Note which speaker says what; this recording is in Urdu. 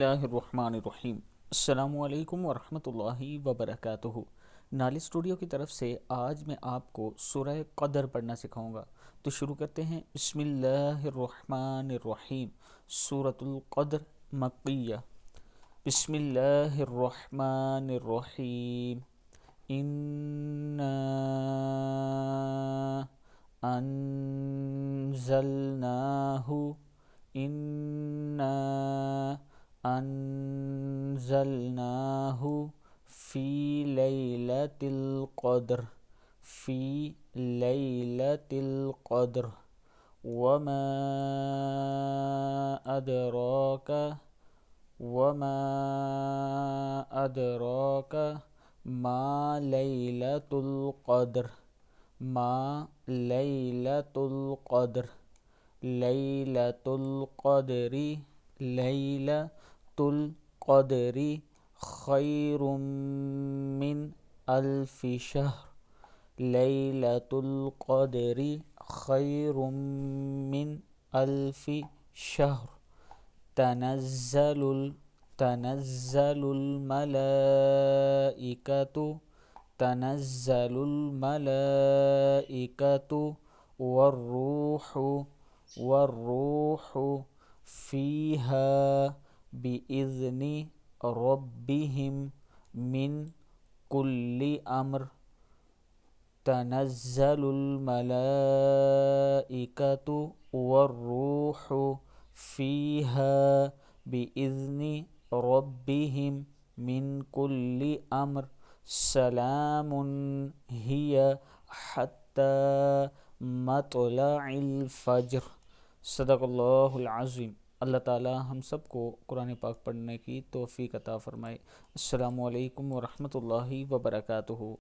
Speaker 1: اللہ الرحمن الرحیم۔ السلام علیکم ورحمۃ اللہ وبرکاتہ۔ نالی اسٹوڈیو کی طرف سے آج میں آپ کو سورہ قدر پڑھنا سکھاؤں گا، تو شروع کرتے ہیں۔ بسم اللہ الرحمن الرحیم۔ سورۃ القدر مکیہ۔ بسم اللہ الرحمن الرحیم۔ انا انزلناہ انا انزلناہ فی لیلۃ القدر فی لیلۃ القدر وما ادراک وما ادراک ما لیلۃ القدر ما لیلۃ القدر لیلۃ القدر لیلۃ القدر خیر من الف شہر لیلۃ القدر خیر من الف شہر تنزل الملائکۃ تنزل الملائکۃ والروح فیہا بإذن ربهم من کل امر تنزل الملائکۃ والروح فیہا بإذن ربهم من کل امر سلام ہی حتی مطلع الفجر۔ صدق اللہ العظیم۔ اللہ تعالی ہم سب کو قرآن پاک پڑھنے کی توفیق عطا فرمائے۔ السلام علیکم ورحمۃ اللہ وبرکاتہ۔